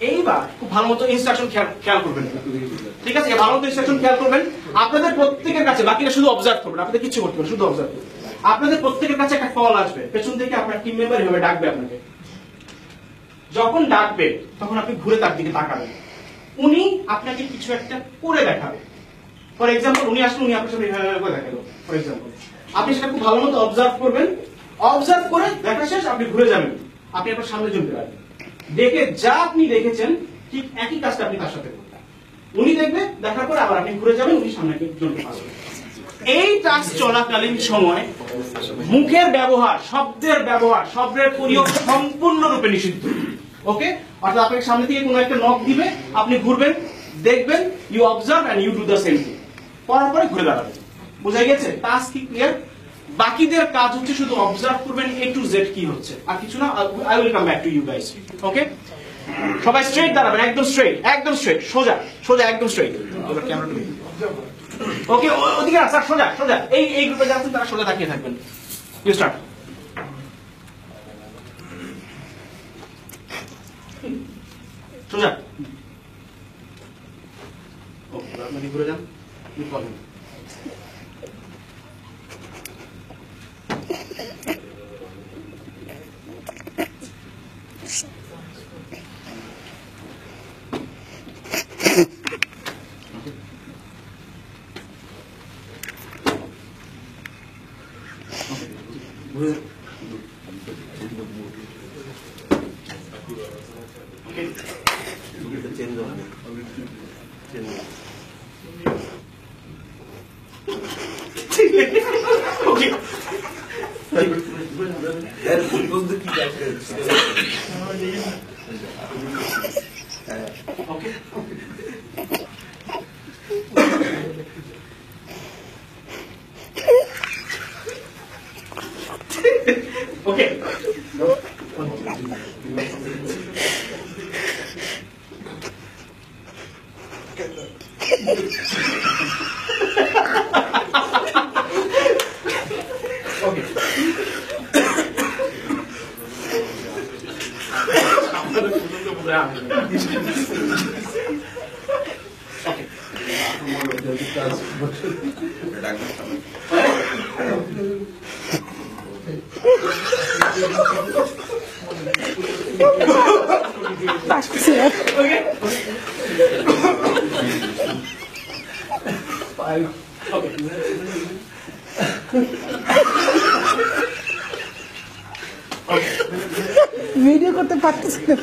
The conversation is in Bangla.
এইবার খুব ভালো মতো ইনস্ট্রাকশন খেয়াল করবেন, ঠিক আছে? ভালো মতো ইনস্ট্রাকশন খেয়াল করবেন। আপনাদের প্রত্যেকের কাছে, বাকিরা শুধু অবজার্ভ করবেন, আপনাদের কিছু করতে হবে, শুধু অবজার্ভ করবেন। আপনাদের প্রত্যেকের কাছে একটা কল আসবে, পেছন থেকে আপনার টিম মেম্বার এভাবে ডাকবে আপনাকে। যখন ডাকবে তখন আপনি ঘুরে তার দিকে তাকাবেন। উনি আপনাকে কিছু একটা করে দেখাবে। ফর এক্সাম্পল, উনি আসলে উনি আপনার সাথে এভাবে করে দেখালো, ফর এক্সাম্পল। আপনি সেটা খুব ভালো মতো অবজার্ভ করবেন। অবজার্ভ করে দেখা শেষ আপনি ঘুরে যাবেন, আপনি আপনার সামনে জমতে পারবেন। দেখে যা আপনি দেখেছেন ঠিক একই কাজটা আপনি তার সাথে করবেন। উনি দেখবে, দেখার পরে আবার আপনি ঘুরে যাবেন, উনি সামনে জমতে পারবেন। এই টাস্ক চলাকালীন সময় মুখের ব্যবহার, শব্দের ব্যবহার, শব্দের প্রয়োগ সম্পূর্ণরূপে নিষিদ্ধ। ওকে? অর্থাৎ আপনাকে সামনে থেকে কোনো একটা নক দিবে, আপনি ঘুরবেন, দেখবেন, you observe and you do the same thing. করার পরে ঘুরে দাঁড়াবেন। বোঝা গেছে? টাস্ক কি ক্লিয়ার? বাকিদের কাজ হচ্ছে শুধু অবজার্ভ করবেন A to Z কি হচ্ছে, আর কিছু না। I will come back to you guys. Okay? সবাই স্ট্রেট দাঁড়াবেন, একদম স্ট্রেট, একদম স্ট্রেট, সোজা সোজা, একদম স্ট্রেট। এবার ক্যামেরাটা দেখুন। ওকে, ওদিকে না স্যার, সোজা সোজা। এই গ্রুপে যারা আছেন তারা সোজা তাকিয়ে থাকবেন। You start. সোজা। ওকে, আপনি ঘুরে যান। ভিডিও করতে পারতেছি না।